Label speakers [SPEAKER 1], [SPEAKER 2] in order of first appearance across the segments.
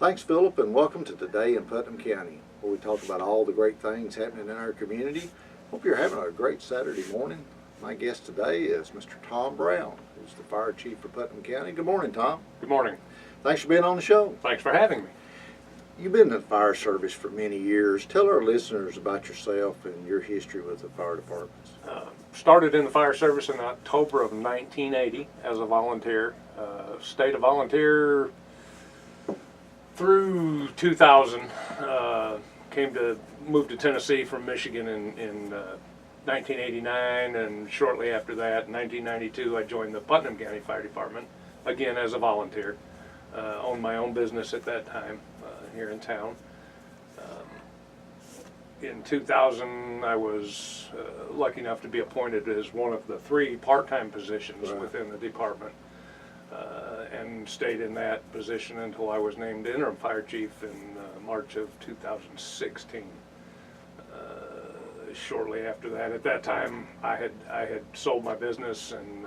[SPEAKER 1] Thanks, Philip, and welcome to Today in Putnam County, where we talk about all the great things happening in our community. Hope you're having a great Saturday morning. My guest today is Mr. Tom Brown, who's the fire chief for Putnam County. Good morning, Tom.
[SPEAKER 2] Good morning.
[SPEAKER 1] Thanks for being on the show.
[SPEAKER 2] Thanks for having me.
[SPEAKER 1] You've been in the fire service for many years. Tell our listeners about yourself and your history with the fire departments.
[SPEAKER 2] Started in the fire service in October of 1980 as a volunteer. Stayed a volunteer through 2000. Moved to Tennessee from Michigan in 1989, and shortly after that, in 1992, I joined the Putnam County Fire Department, again as a volunteer. Owned my own business at that time here in town. In 2000, I was lucky enough to be appointed as one of the 3 part-time positions within the department, and stayed in that position until I was named interim fire chief in March of 2016. Shortly after that, at that time, I had sold my business and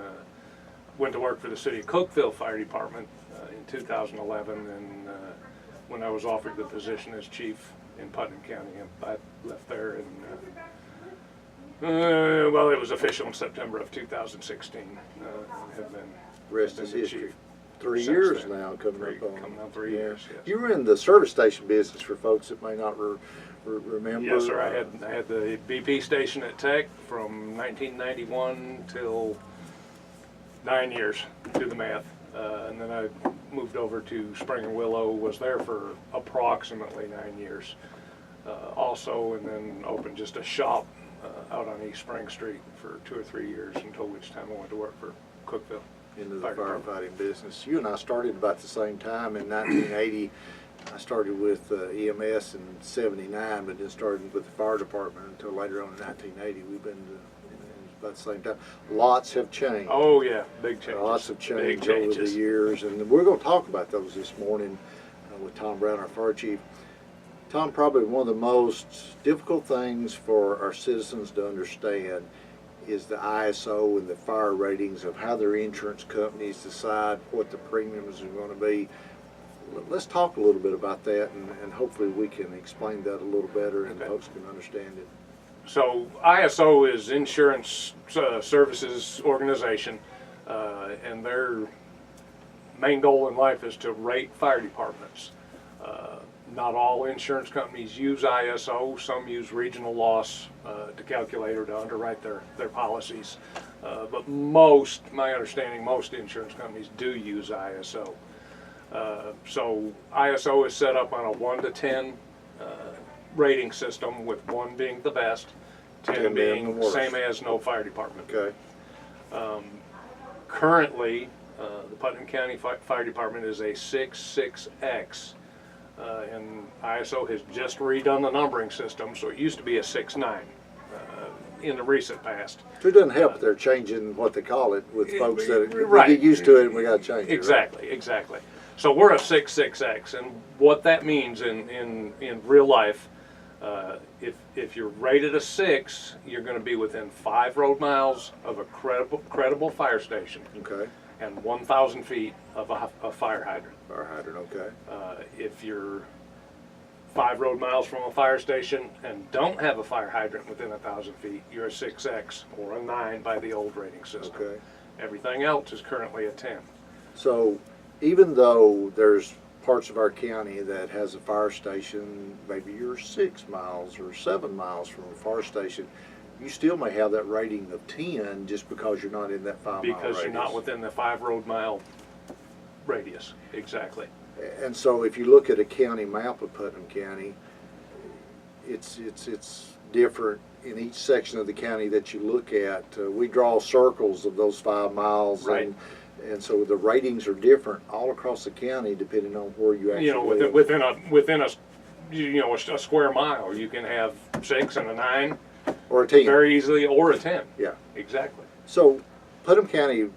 [SPEAKER 2] went to work for the city of Cookeville Fire Department in 2011, and when I was offered the position as chief in Putnam County, I left there, and well, it was official in September of 2016. Have been
[SPEAKER 1] Rest is history. 3 years now coming up.
[SPEAKER 2] 3 years. Yes.
[SPEAKER 1] You were in the service station business for folks that may not remember.
[SPEAKER 2] Yes, sir. I had the BP station at Tech from 1991 till 9 years. Do the math. And then I moved over to Spring and Willow, was there for approximately 9 years also, and then opened just a shop out on East Spring Street for 2 or 3 years, until which time I went to work for Cookeville.
[SPEAKER 1] Into the firefighting business. You and I started about the same time in 1980. I started with EMS in '79, but then started with the fire department until later on in 1980. We've been about the same time. Lots have changed.
[SPEAKER 2] Oh yeah, big changes.
[SPEAKER 1] Lots have changed over the years, and we're going to talk about those this morning with Tom Brown, our fire chief. Tom, probably one of the most difficult things for our citizens to understand is the ISO and the fire ratings of how their insurance companies decide what the premiums are going to be. Let's talk a little bit about that, and hopefully we can explain that a little better and folks can understand it.
[SPEAKER 2] So ISO is Insurance Services Organization, and their main goal in life is to rate fire departments. Not all insurance companies use ISO. Some use regional loss to calculate or to underwrite their policies. But my understanding, most insurance companies do use ISO. So ISO is set up on a 1 to 10 rating system, with 1 being the best, 10 being same as no fire department.
[SPEAKER 1] Okay.
[SPEAKER 2] Currently, the Putnam County Fire Department is a 6.6X. And ISO has just redone the numbering system, so it used to be a 6.9 in the recent past.
[SPEAKER 1] So it doesn't help they're changing what they call it with folks that we get used to it and we got to change it.
[SPEAKER 2] Exactly. So we're a 6.6X, and what that means in real life, if you're rated a 6, you're going to be within 5 road miles of a credible fire station.
[SPEAKER 1] Okay.
[SPEAKER 2] And 1,000 feet of a fire hydrant.
[SPEAKER 1] Fire hydrant, okay.
[SPEAKER 2] If you're 5 road miles from a fire station and don't have a fire hydrant within 1,000 feet, you're a 6X or a 9 by the old rating system.
[SPEAKER 1] Okay.
[SPEAKER 2] Everything else is currently a 10.
[SPEAKER 1] So even though there's parts of our county that has a fire station, maybe you're 6 miles or 7 miles from a fire station, you still may have that rating of 10 just because you're not in that 5 mile radius.
[SPEAKER 2] Because you're not within the 5 road mile radius, exactly.
[SPEAKER 1] And so if you look at a county map of Putnam County, it's different in each section of the county that you look at. We draw circles of those 5 miles,
[SPEAKER 2] right.
[SPEAKER 1] And so the ratings are different all across the county depending on where you actually live.
[SPEAKER 2] within a square mile, you can have 6 and a 9.
[SPEAKER 1] Or a 10.
[SPEAKER 2] Very easily, or a 10.
[SPEAKER 1] Yeah.
[SPEAKER 2] Exactly.
[SPEAKER 1] So Putnam County,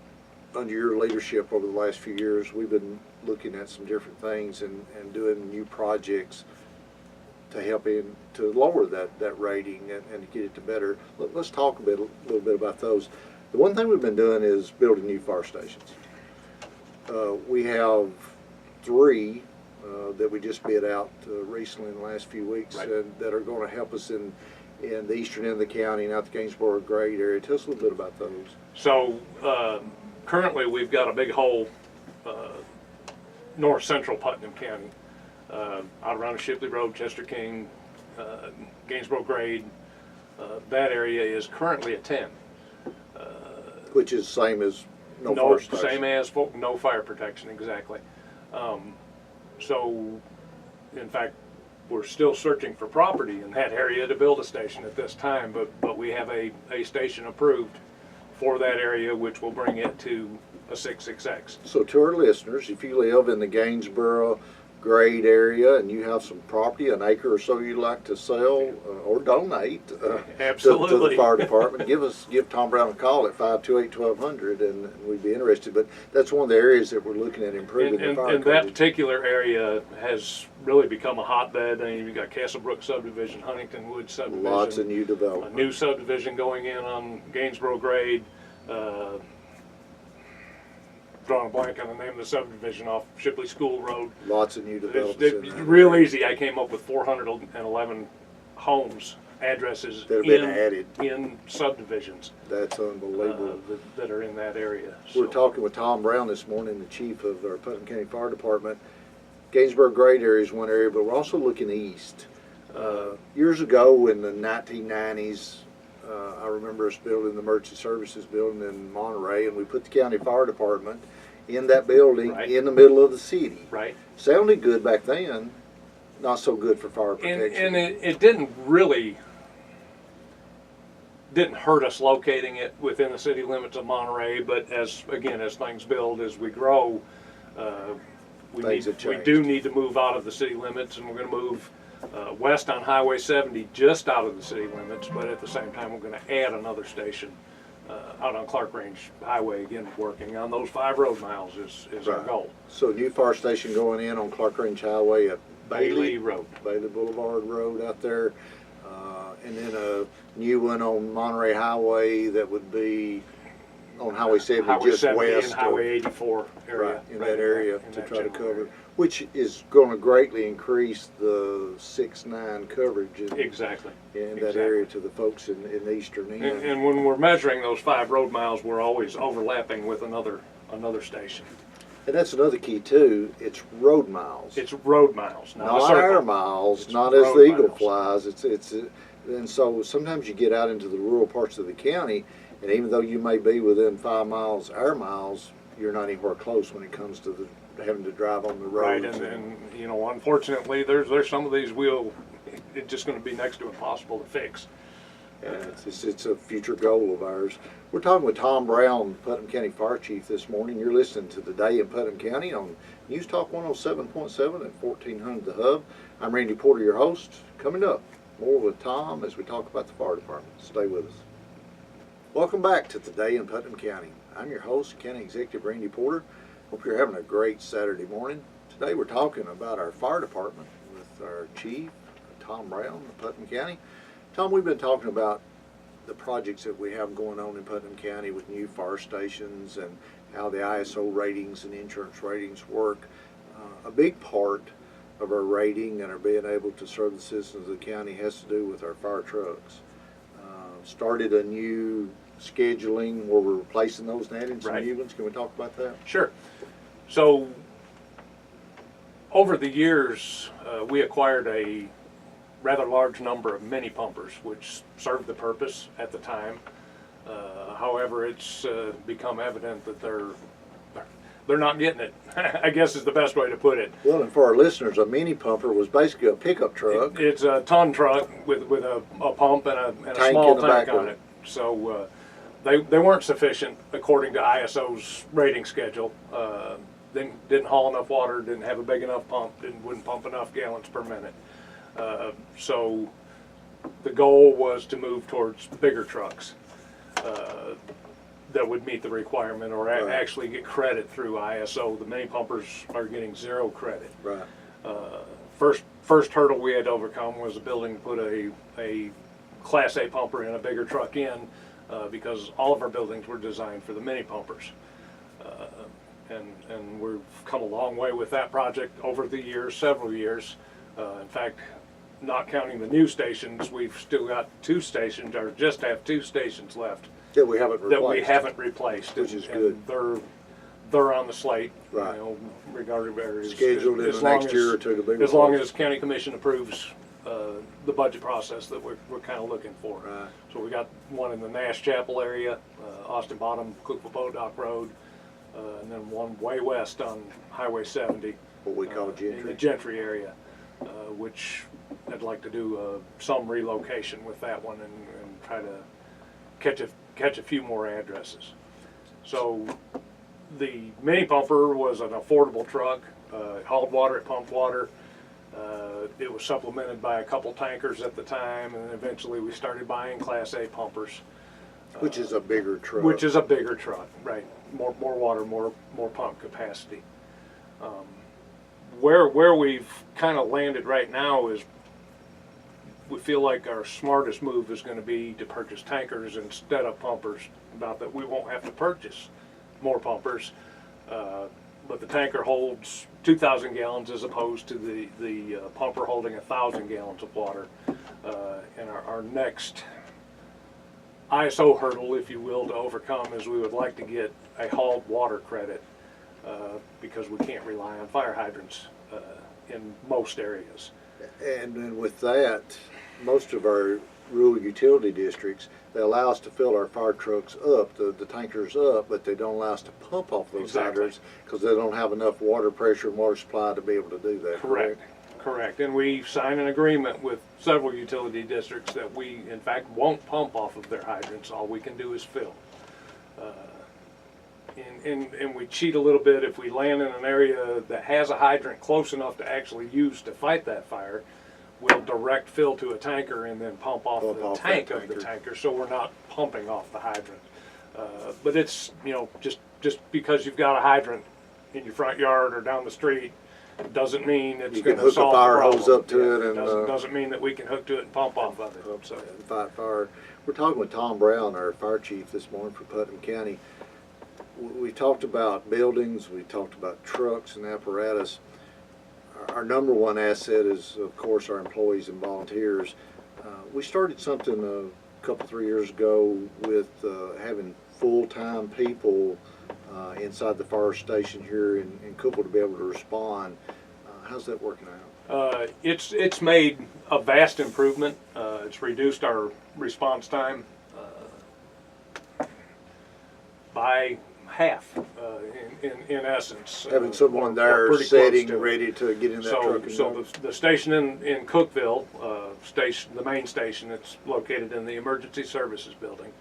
[SPEAKER 1] under your leadership over the last few years, we've been looking at some different things and doing new projects to help to lower that rating and to get it to better. Let's talk a little bit about those. The one thing we've been doing is building new fire stations. We have 3 that we just bid out recently in the last few weeks,
[SPEAKER 2] Right.
[SPEAKER 1] and that are going to help us in the eastern end of the county and out the Gainsboro grade area. Tell us a little bit about those.
[SPEAKER 2] So currently we've got a big hole north central Putnam County, out around Shipley Road, Chester King, Gainsboro grade. That area is currently a 10.
[SPEAKER 1] Which is same as no fire protection.
[SPEAKER 2] Same as no fire protection, exactly. So, in fact, we're still searching for property in that area to build a station at this time, but we have a station approved for that area, which will bring it to a 6.6X.
[SPEAKER 1] So to our listeners, if you live in the Gainsboro grade area and you have some property, an acre or so you'd like to sell or donate to the fire department, give Tom Brown a call at 528-1200, and we'd be interested. But that's one of the areas that we're looking at improving the fire
[SPEAKER 2] And that particular area has really become a hotbed. I mean, you've got Castlebrook subdivision, Huntington Woods subdivision.
[SPEAKER 1] Lots of new development.
[SPEAKER 2] A new subdivision going in on Gainsboro grade. Drawing a blank on the name of the subdivision off Shipley School Road.
[SPEAKER 1] Lots of new developments.
[SPEAKER 2] It's real easy. I came up with 411 homes, addresses
[SPEAKER 1] that have been added
[SPEAKER 2] in subdivisions.
[SPEAKER 1] That's unbelievable.
[SPEAKER 2] That are in that area.
[SPEAKER 1] We're talking with Tom Brown this morning, the chief of our Putnam County Fire Department. Gainsboro grade area is one area, but we're also looking east. Years ago in the 1990s, I remember us building the emergency services building in Monterey, and we put the county fire department in that building in the middle of the city.
[SPEAKER 2] Right.
[SPEAKER 1] Sounded good back then, not so good for fire protection.
[SPEAKER 2] And it didn't hurt us locating it within the city limits of Monterey, but as things build, as we grow, we do need to move out of the city limits, and we're going to move west on Highway 70, just out of the city limits, but at the same time we're going to add another station out on Clark Range Highway, again working on those 5 road miles is our goal.
[SPEAKER 1] So new fire station going in on Clark Range Highway at
[SPEAKER 2] Bailey Road.
[SPEAKER 1] Bailey Boulevard Road out there, and then a new one on Monterey Highway that would be on Highway 70,
[SPEAKER 2] Highway
[SPEAKER 1] just
[SPEAKER 2] 70
[SPEAKER 1] west
[SPEAKER 2] and Highway 84 area.
[SPEAKER 1] Right, in that area to try to cover, which is going to greatly increase the 6-9 coverage in that area to the folks in the eastern end.
[SPEAKER 2] And when we're measuring those 5 road miles, we're always overlapping with another station.
[SPEAKER 1] And that's another key too. It's road miles.
[SPEAKER 2] It's road miles,
[SPEAKER 1] not air miles.
[SPEAKER 2] It's
[SPEAKER 1] not as the eagle
[SPEAKER 2] miles.
[SPEAKER 1] flies. And so sometimes you get out into the rural parts of the county, and even though you may be within 5 miles, air miles, you're not anywhere close when it comes to having to drive on the roads.
[SPEAKER 2] Right, and you know, unfortunately, there's some of these it's just going to be next to impossible to fix.
[SPEAKER 1] It's a future goal of ours. We're talking with Tom Brown, Putnam County Fire Chief, this morning. You're listening to The Day in Putnam County on News Talk 107.7 and 1400 The Hub. I'm Randy Porter, your host. Coming up, more with Tom as we talk about the fire department. Stay with us. Welcome back to The Day in Putnam County. I'm your host, County Executive Randy Porter. Hope you're having a great Saturday morning. Today we're talking about our fire department with our chief, Tom Brown of Putnam County. Tom, we've been talking about the projects that we have going on in Putnam County with new fire stations and how the ISO ratings and insurance ratings work. A big part of our rating and our being able to serve the citizens of the county has to do with our fire trucks. Started a new scheduling where we're replacing those and adding some new ones. Can we talk about that?
[SPEAKER 2] Sure. So over the years, we acquired a rather large number of mini pumpers, which served the purpose at the time. However, it's become evident that they're not getting it, I guess is the best way to put it.
[SPEAKER 1] Well, and for our listeners, a mini pumper was basically a pickup truck.
[SPEAKER 2] It's a ton truck with a pump and a small tank on it. So they weren't sufficient according to ISO's rating schedule. Didn't haul enough water, didn't have a big enough pump, wouldn't pump enough gallons per minute. So the goal was to move towards bigger trucks that would meet the requirement or actually get credit through ISO. The mini pumpers are getting 0 credit.
[SPEAKER 1] Right.
[SPEAKER 2] First hurdle we had to overcome was the building to put a Class A pumper in, a bigger truck in, because all of our buildings were designed for the mini pumpers. and we've come a long way with that project over the years, several years. In fact, not counting the new stations, we've still got 2 stations, or just have 2 stations left
[SPEAKER 1] That we haven't replaced.
[SPEAKER 2] that we haven't replaced.
[SPEAKER 1] Which is
[SPEAKER 2] and
[SPEAKER 1] good.
[SPEAKER 2] They're on the slate,
[SPEAKER 1] Right.
[SPEAKER 2] you know, regarding areas.
[SPEAKER 1] Scheduled in the next year or two to be
[SPEAKER 2] As long
[SPEAKER 1] replaced.
[SPEAKER 2] as county commission approves the budget process that we're kind of looking for.
[SPEAKER 1] Right.
[SPEAKER 2] So we got one in the Nash Chapel area, Austin Bottom, Cookville Boat Dock Road, and then one way west on Highway 70.
[SPEAKER 1] What we call
[SPEAKER 2] In the
[SPEAKER 1] gentry.
[SPEAKER 2] Gentry area, which I'd like to do some relocation with that one and try to catch a few more addresses. So the mini pumper was an affordable truck, hauled water, it pumped water. It was supplemented by a couple tankers at the time, and then eventually we started buying Class A pumpers.
[SPEAKER 1] Which is a bigger truck.
[SPEAKER 2] Which is a bigger truck, right? More water, more pump capacity. Where we've kind of landed right now is we feel like our smartest move is going to be to purchase tankers instead of pumpers. About that, we won't have to purchase more pumpers, but the tanker holds 2,000 gallons as opposed to the pumper holding 1,000 gallons of water. And our next ISO hurdle, if you will, to overcome is we would like to get a hauled water credit because we can't rely on fire hydrants in most areas.
[SPEAKER 1] And then with that, most of our rural utility districts, they allow us to fill our fire trucks up, the tankers up, but they don't allow us to pump off those
[SPEAKER 2] Exactly.
[SPEAKER 1] hydrants because they don't have enough water pressure and water supply to be able to do that.
[SPEAKER 2] Correct. And we signed an agreement with several utility districts that we, in fact, won't pump off of their hydrants. All we can do is fill. And we cheat a little bit if we land in an area that has a hydrant close enough to actually use to fight that fire. We'll direct fill to a tanker and then pump off the tank of the tanker, so we're not pumping off the hydrant. But it's, you know, just because you've got a hydrant in your front yard or down the street doesn't mean it's going to solve the problem.
[SPEAKER 1] You can hook a fire hose up to it and
[SPEAKER 2] doesn't mean that we can hook to it and pump off of it. So
[SPEAKER 1] fight fire. We're talking with Tom Brown, our fire chief, this morning for Putnam County. We talked about buildings, we talked about trucks and apparatus. Our number one asset is, of course, our employees and volunteers. We started something a couple, 3 years ago with having full-time people inside the fire station here in Cookville to be able to respond. How's that working out?
[SPEAKER 2] it's made a vast improvement. It's reduced our response time by half, in essence.
[SPEAKER 1] Having someone there
[SPEAKER 2] pretty
[SPEAKER 1] sitting,
[SPEAKER 2] close to it.
[SPEAKER 1] ready to get in that truck and go.
[SPEAKER 2] So the station in Cookville, the main station, it's located in the emergency services building,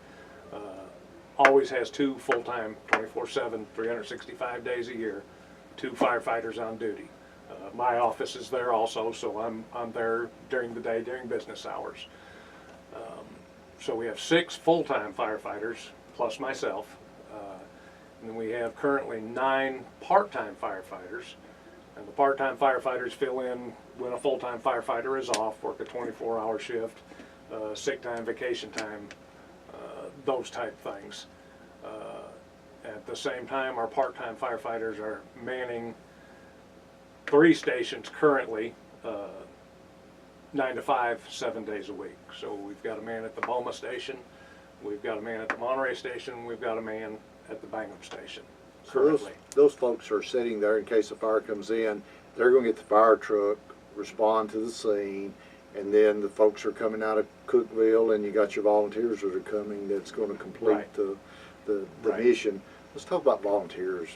[SPEAKER 2] always has 2 full-time, 24/7, 365 days a year, 2 firefighters on duty. My office is there also, so I'm there during the day, during business hours. So we have 6 full-time firefighters plus myself. And then we have currently 9 part-time firefighters. And the part-time firefighters fill in when a full-time firefighter is off, work a 24-hour shift, sick time, vacation time, those type things. At the same time, our part-time firefighters are manning 3 stations currently, 9 to 5, 7 days a week. So we've got a man at the Boma station, we've got a man at the Monterey station, we've got a man at the Bangham station currently.
[SPEAKER 1] So those folks are sitting there in case a fire comes in. They're going to get the fire truck, respond to the scene, and then the folks are coming out of Cookville, and you got your volunteers that are coming that's going to complete
[SPEAKER 2] Right.
[SPEAKER 1] the
[SPEAKER 2] Right.
[SPEAKER 1] mission. Let's talk about volunteers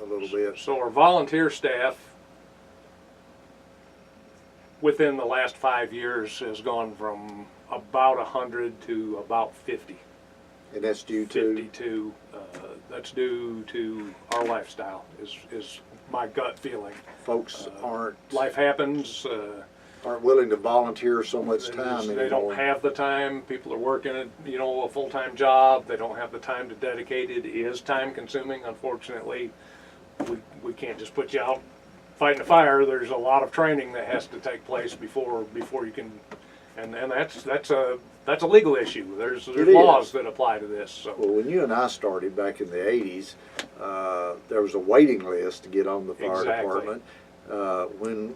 [SPEAKER 1] a little bit.
[SPEAKER 2] So our volunteer staff within the last 5 years has gone from about 100 to about 50.
[SPEAKER 1] And that's due to
[SPEAKER 2] 52. That's due to our lifestyle, is my gut feeling.
[SPEAKER 1] folks
[SPEAKER 2] Life happens.
[SPEAKER 1] aren't willing to volunteer so much time anymore.
[SPEAKER 2] They don't have the time. People are working at, a full-time job. They don't have the time to dedicate it. It is time-consuming. Unfortunately, we can't just put you out fighting a fire. There's a lot of training that has to take place before you can and that's a legal issue. There's
[SPEAKER 1] It
[SPEAKER 2] laws
[SPEAKER 1] is.
[SPEAKER 2] that apply to this. So
[SPEAKER 1] Well, when you and I started back in the 80s, there was a waiting list to get on the fire
[SPEAKER 2] Exactly.
[SPEAKER 1] department.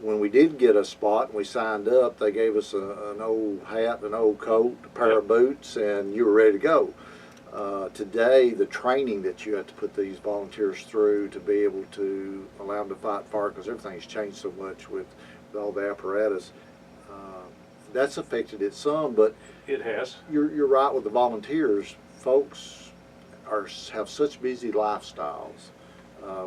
[SPEAKER 1] When we did get a spot and we signed up, they gave us an old hat, an old coat, a pair
[SPEAKER 2] Yep.
[SPEAKER 1] of boots, and you were ready to go. Today, the training that you have to put these volunteers through to be able to allow them to fight fire, because everything's changed so much with all the apparatus, that's affected it some, but
[SPEAKER 2] it has.
[SPEAKER 1] you're right with the volunteers. Folks have such busy lifestyles.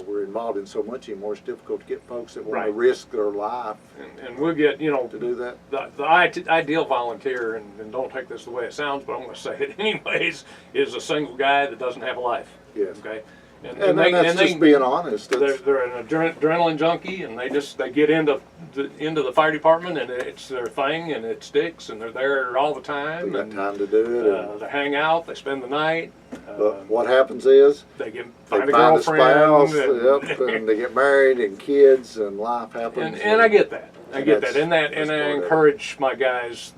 [SPEAKER 1] We're involved in so much anymore. It's difficult to get folks that want to
[SPEAKER 2] Right.
[SPEAKER 1] risk their life
[SPEAKER 2] And we'll get,
[SPEAKER 1] to do that.
[SPEAKER 2] the ideal volunteer, and don't take this the way it sounds, but I'm going to say it anyways, is a single guy that doesn't have a life.
[SPEAKER 1] Yes.
[SPEAKER 2] Okay.
[SPEAKER 1] And that's just being honest.
[SPEAKER 2] They're an adrenaline junkie, and they get into the fire department, and it's their thing, and it sticks, and they're there all the time.
[SPEAKER 1] They got
[SPEAKER 2] And,
[SPEAKER 1] time to do it.
[SPEAKER 2] they hang out, they spend the night.
[SPEAKER 1] But what happens is
[SPEAKER 2] They
[SPEAKER 1] they
[SPEAKER 2] find a
[SPEAKER 1] find a
[SPEAKER 2] girlfriend.
[SPEAKER 1] spouse,
[SPEAKER 2] and,
[SPEAKER 1] yep, and they get married and kids, and life happens.
[SPEAKER 2] and I get that. I
[SPEAKER 1] And
[SPEAKER 2] get
[SPEAKER 1] that's-
[SPEAKER 2] that. And
[SPEAKER 1] that's
[SPEAKER 2] I
[SPEAKER 1] part of it.
[SPEAKER 2] encourage my guys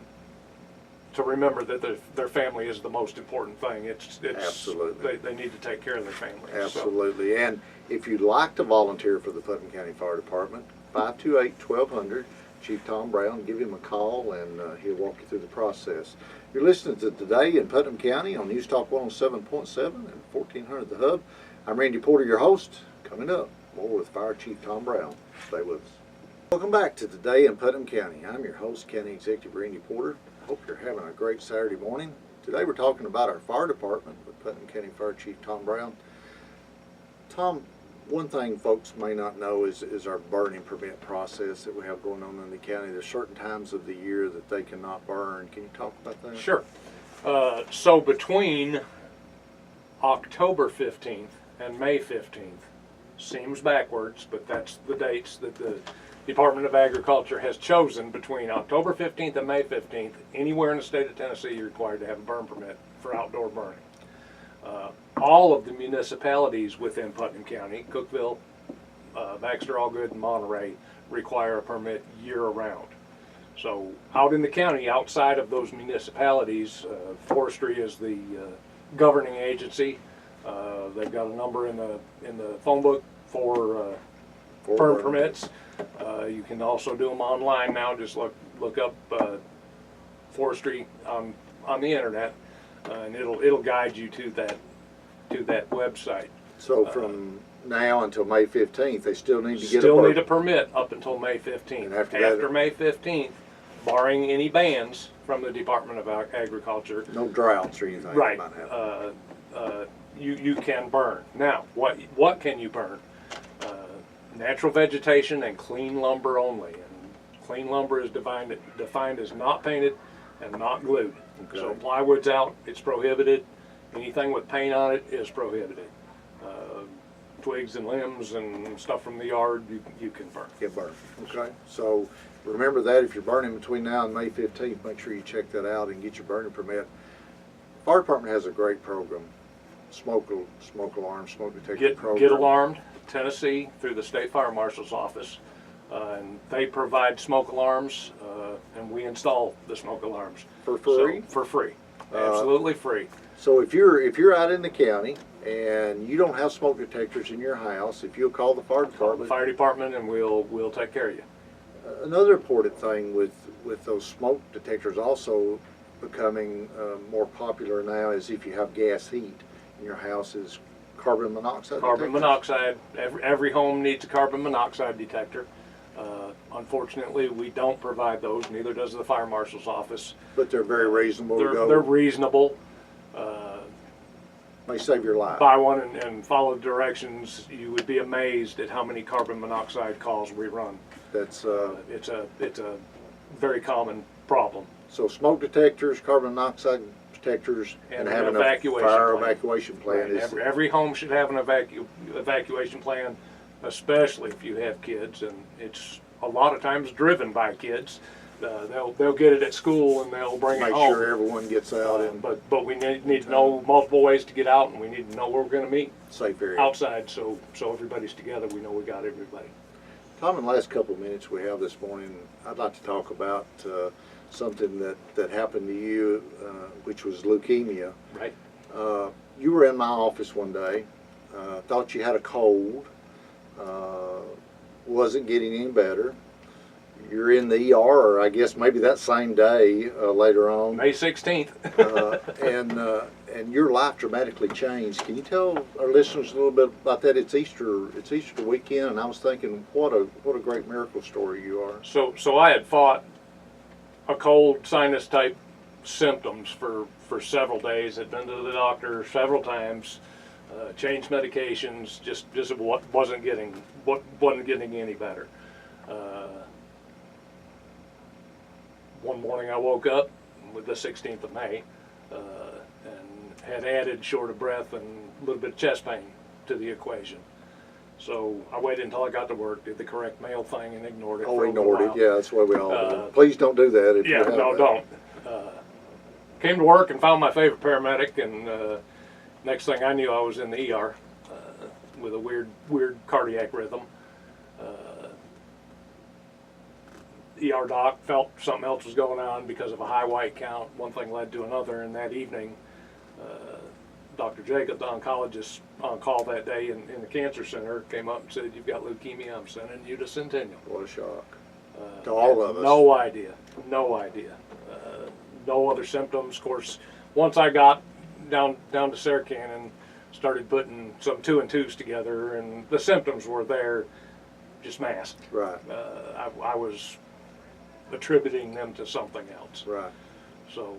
[SPEAKER 2] to remember that their family is the most important thing. It's
[SPEAKER 1] Absolutely.
[SPEAKER 2] They need to take care of their family. So,
[SPEAKER 1] Absolutely. And if you'd like to volunteer for the Putnam County Fire Department, 528-1200, Chief Tom Brown, give him a call, and he'll walk you through the process. You're listening to Today in Putnam County on News Talk 107.7 and 1400 The Hub. I'm Randy Porter, your host. Coming up, more with Fire Chief Tom Brown. Stay with us. Welcome back to Today in Putnam County. I'm your host, County Executive Randy Porter. Hope you're having a great Saturday morning. Today we're talking about our fire department with Putnam County Fire Chief Tom Brown. Tom, one thing folks may not know is our burning permit process that we have going on in the county. There's certain times of the year that they cannot burn. Can you talk about that?
[SPEAKER 2] Sure. So between October 15th and May 15th, seems backwards, but that's the dates that the Department of Agriculture has chosen. Between October 15th and May 15th, anywhere in the state of Tennessee, you're required to have a burn permit for outdoor burning. All of the municipalities within Putnam County, Cookeville, Baxter, Allgood, and Monterey, require a permit year-round. So out in the county, outside of those municipalities, forestry is the governing agency. They've got a number in the phone book for burn permits. You can also do them online now. Just look up forestry on the internet, and it'll guide you to that website.
[SPEAKER 1] So from now until May 15th, they still need to get
[SPEAKER 2] Still
[SPEAKER 1] a
[SPEAKER 2] need a permit up until May 15th.
[SPEAKER 1] And after
[SPEAKER 2] May 15th, barring any bans from the Department of Agriculture,
[SPEAKER 1] no droughts or anything.
[SPEAKER 2] right,
[SPEAKER 1] That might happen.
[SPEAKER 2] you can burn. Now, what can you burn? Natural vegetation and clean lumber only. And clean lumber is defined as not painted and not glued.
[SPEAKER 1] Okay.
[SPEAKER 2] So plywood's out, it's prohibited. Anything with paint on it is prohibited. Twigs and limbs and stuff from the yard, you can burn.
[SPEAKER 1] Get burned. Okay. So remember that if you're burning between now and May 15th, make sure you check that out and get your burning permit. Fire department has a great program. Smoke alarm, smoke detector program.
[SPEAKER 2] Get Alarmed, Tennessee, through the State Fire Marshal's office. And they provide smoke alarms, and we install the smoke alarms.
[SPEAKER 1] For free?
[SPEAKER 2] So, for free. Absolutely free.
[SPEAKER 1] So if you're out in the county and you don't have smoke detectors in your house, if you'll call the fire
[SPEAKER 2] Call the
[SPEAKER 1] department.
[SPEAKER 2] fire department and we'll take care of you.
[SPEAKER 1] Another important thing with those smoke detectors also becoming more popular now is if you have gas heat in your house is carbon monoxide
[SPEAKER 2] Carbon
[SPEAKER 1] detectors.
[SPEAKER 2] monoxide, every home needs a carbon monoxide detector. Unfortunately, we don't provide those, neither does the fire marshal's office.
[SPEAKER 1] But they're very reasonable to go.
[SPEAKER 2] They're reasonable.
[SPEAKER 1] May save your life.
[SPEAKER 2] Buy one and follow the directions. You would be amazed at how many carbon monoxide calls we run.
[SPEAKER 1] That's
[SPEAKER 2] It's a very common problem.
[SPEAKER 1] so smoke detectors, carbon monoxide detectors,
[SPEAKER 2] And
[SPEAKER 1] and having
[SPEAKER 2] an
[SPEAKER 1] a
[SPEAKER 2] evacuation
[SPEAKER 1] fire
[SPEAKER 2] plan.
[SPEAKER 1] evacuation plan
[SPEAKER 2] Right.
[SPEAKER 1] is
[SPEAKER 2] Every home should have an evacuation plan, especially if you have kids, and it's a lot of times driven by kids. They'll get it at school and they'll bring it
[SPEAKER 1] make
[SPEAKER 2] home.
[SPEAKER 1] sure everyone gets out in
[SPEAKER 2] But we need to know multiple ways to get out, and we need to know where we're going to meet
[SPEAKER 1] safe area.
[SPEAKER 2] outside, so everybody's together. We know we got everybody.
[SPEAKER 1] Tom, in the last couple of minutes we have this morning, I'd like to talk about something that happened to you, which was leukemia.
[SPEAKER 2] Right.
[SPEAKER 1] You were in my office one day, thought you had a cold, wasn't getting any better. You're in the ER, or I guess maybe that same day later on.
[SPEAKER 2] May 16th.
[SPEAKER 1] And your life dramatically changed. Can you tell our listeners a little bit about that? It's Easter weekend, and I was thinking, what a great miracle story you are.
[SPEAKER 2] So I had fought a cold sinus type symptoms for several days. Had been to the doctor several times, changed medications, just wasn't getting any better. One morning I woke up with the 16th of May and had added short of breath and a little bit of chest pain to the equation. So I waited until I got to work, did the correct mail thing, and ignored it.
[SPEAKER 1] Oh, ignored it. Yeah, that's what we all do. Please don't do that. If
[SPEAKER 2] yeah,
[SPEAKER 1] you have
[SPEAKER 2] no,
[SPEAKER 1] that.
[SPEAKER 2] don't. Came to work and found my favorite paramedic, and next thing I knew, I was in the ER with a weird cardiac rhythm. ER doc felt something else was going on because of a high white count. One thing led to another, and that evening, Dr. Jacob, the oncologist on call that day in the cancer center, came up and said, "You've got leukemia. I'm sending you to Centennial."
[SPEAKER 1] What a shock to all of us.
[SPEAKER 2] No idea. No other symptoms. Of course, once I got down to Sarah Cannon, started putting some 2 and 2s together, and the symptoms were there, just masked.
[SPEAKER 1] Right.
[SPEAKER 2] I was attributing them to something else.
[SPEAKER 1] Right.
[SPEAKER 2] So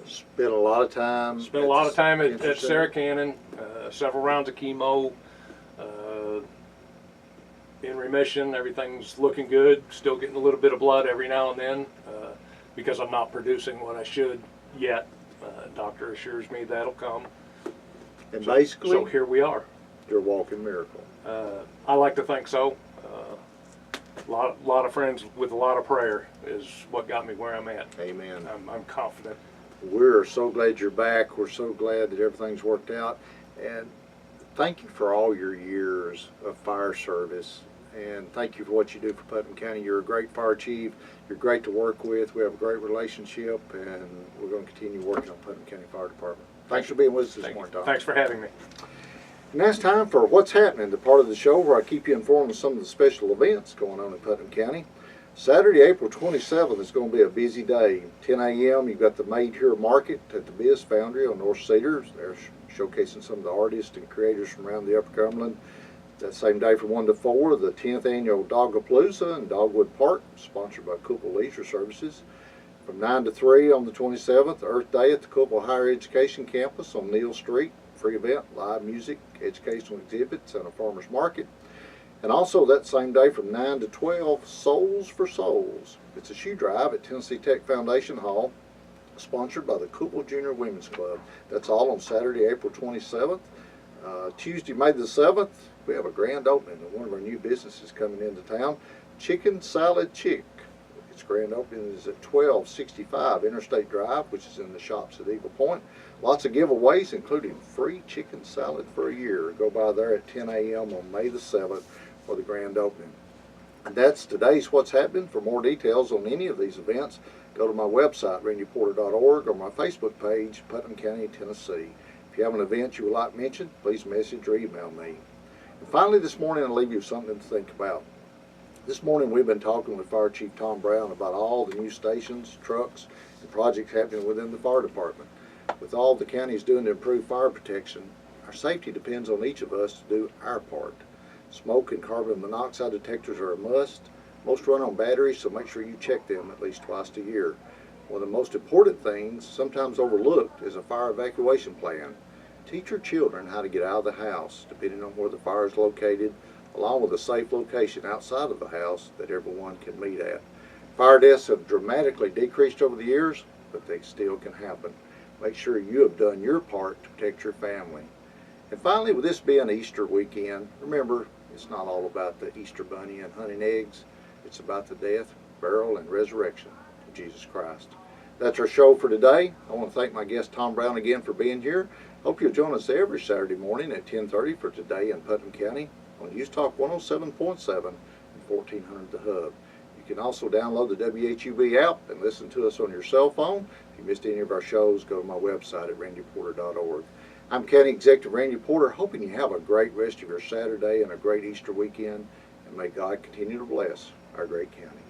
[SPEAKER 1] Spent a lot of time.
[SPEAKER 2] At Sarah Cannon, several rounds of chemo, in remission. Everything's looking good. Still getting a little bit of blood every now and then because I'm not producing what I should yet. Doctor assures me that'll come.
[SPEAKER 1] And basically,
[SPEAKER 2] so here we are.
[SPEAKER 1] You're a walking miracle.
[SPEAKER 2] I like to think so. A lot of friends with a lot of prayer is what got me where I'm at.
[SPEAKER 1] Amen.
[SPEAKER 2] I'm confident.
[SPEAKER 1] We're so glad you're back. We're so glad that everything's worked out. And thank you for all your years of fire service. And thank you for what you do for Putnam County. You're a great fire chief. You're great to work with. We have a great relationship, and we're going to continue working on Putnam County Fire Department. Thanks for being with us this morning, Tom.
[SPEAKER 2] Thanks for having me.
[SPEAKER 1] Now it's time for What's Happening, the part of the show where I keep you informed of some of the special events going on in Putnam County. Saturday, April 27th is going to be a busy day. 10 a.m. you've got the Made Here Market at the Biz Foundry on North Cedars. They're showcasing some of the artists and creators from around the Upper Cumberland. That same day from 1 to 4, the 10th annual Dogapalooza in Dogwood Park, sponsored by Coupal Leisure Services. From 9 to 3 on the 27th, Earth Day at the Coupal Higher Education Campus on Neal Street. Free event, live music, educational exhibits, and a farmer's market. And also that same day from 9 to 12, Souls for Souls. It's a shoe drive at Tennessee Tech Foundation Hall, sponsored by the Coupal Junior Women's Club. That's all on Saturday, April 27th. Tuesday, May the 7th, we have a grand opening of one of our new businesses coming into town, Chicken Salad Chick. Its grand opening is at 1265 Interstate Drive, which is in the shops at Eagle Point. Lots of giveaways, including free chicken salad for a year. Go by there at 10 a.m. on May the 7th for the grand opening. And that's today's What's Happening. For more details on any of these events, go to my website, randyporter.org, or my Facebook page, Putnam County, Tennessee. If you have an event you would like mentioned, please message or email me. And finally this morning, I'll leave you with something to think about. This morning we've been talking with Fire Chief Tom Brown about all the new stations, trucks, and projects happening within the fire department. With all the county is doing to improve fire protection, our safety depends on each of us to do our part. Smoke and carbon monoxide detectors are a must. Most run on batteries, so make sure you check them at least twice a year. One of the most important things, sometimes overlooked, is a fire evacuation plan. Teach your children how to get out of the house, depending on where the fire is located, along with a safe location outside of the house that everyone can meet at. Fire deaths have dramatically decreased over the years, but they still can happen. Make sure you have done your part to protect your family. And finally, with this being Easter weekend, remember, it's not all about the Easter bunny and hunting eggs. It's about the death, burial, and resurrection of Jesus Christ. That's our show for today. I want to thank my guest Tom Brown again for being here. Hope you'll join us every Saturday morning at 10:30 for Today in Putnam County on News Talk 107.7 and 1400 The Hub. You can also download the WHUB app and listen to us on your cell phone. If you missed any of our shows, go to my website at randyporter.org. I'm County Executive Randy Porter, hoping you have a great rest of your Saturday and a great Easter weekend, and may God continue to bless our great county.